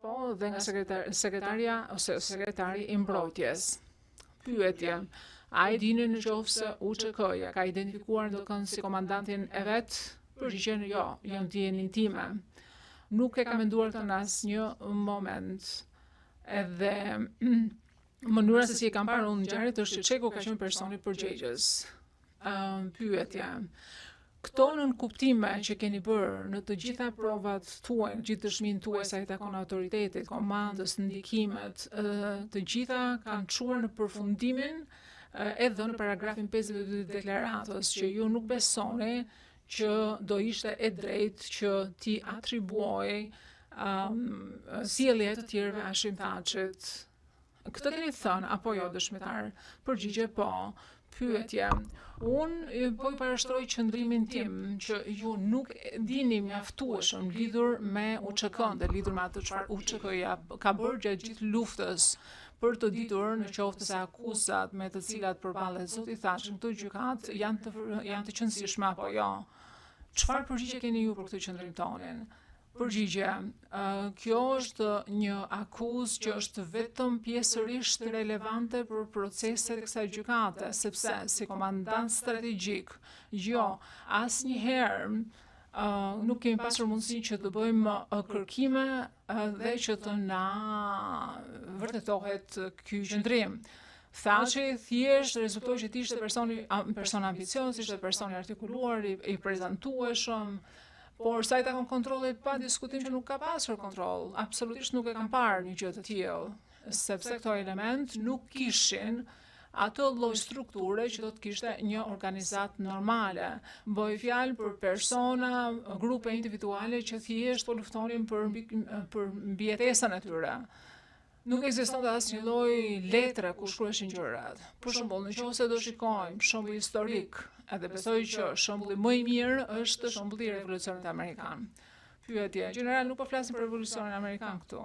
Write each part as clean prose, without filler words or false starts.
po dhe nga sekretaria ose sekretari i mbrojtjes. Pyetje. A i dini në qoftë se UÇK-ja ka identifikuar ndonjë si komandantin e vet? Përgjigjen jo, jo ndjenin time. Nuk e ka menduar këtë në asnjë moment. Edhe mënyra se si e kam parë unë ngjarjet është që Çeku ka qenë personi përgjegjës. Pyetje. Këto nënkuptime që keni bërë në të gjitha provat tuaj, gjithë dëshminë tuaj sa i takon autoritetit, komandës, ndikimet, të gjitha kanë çuar në përfundimin edhe në paragrafin 52 të deklaratës që ju nuk besoni që do ishte e drejtë që ti atribuoj sjellje të tjerëve Hashim Thaçit. Këtë keni thënë apo jo dëshmitar? Përgjigje po. Pyetje. Unë po i parashtroj qëndrimin tim që ju nuk dini mjaftueshëm lidhur me UÇK-n dhe lidhur me atë çfarë UÇK-ja ka bërë gjatë gjithë luftës për të ditur në qoftë se akuzat me të cilat përballet zoti Thaçi në këtë gjykat janë të qëndrueshme apo jo. Çfarë përgjigje keni ju për këtë qëndrim tonin? Përgjigje, kjo është një akuzë që është vetëm pjesërisht relevante për proceset e kësaj gjykate, sepse si komandant strategjik, jo, asnjëherë nuk kemi pasur mundësi që të bëjmë kërkime dhe që të na vërtetohet ky qëndrim. Thaçi thjesht rezultoi që ishte person ambicioz, ishte person i artikuluar, i prezantueshëm, por sa i takon kontrollit, pa diskutim që nuk ka pasur kontroll. Absolutisht nuk e kam parë një gjë të tillë, sepse këto element nuk kishin atë lloj strukture që do të kishte një organizat normale. Bëj fjalë për persona, grupe individuale që thjesht po luftonin për mbijetesën e tyre. Nuk ekzistonte asnjë lloj letre ku shkruheshin gjërat. Për shembull, nëse do shikojmë shembull historik, edhe besoj që shembulli më i mirë është shembulli i revolucionit amerikan. Pyetje, general, nuk po flasim për revolucionin amerikan këtu.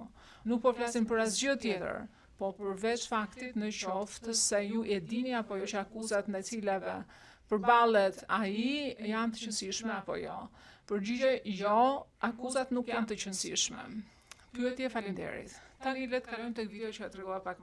Nuk po flasim për asgjë tjetër, po përveç faktit në qoftë se ju e dini apo jo që akuzat në cilave përballet ai janë të qëndrueshme apo jo. Përgjigje jo, akuzat nuk janë të qëndrueshme. Pyetje, faleminderit. Tani le të kalojmë tek video që tregova pak më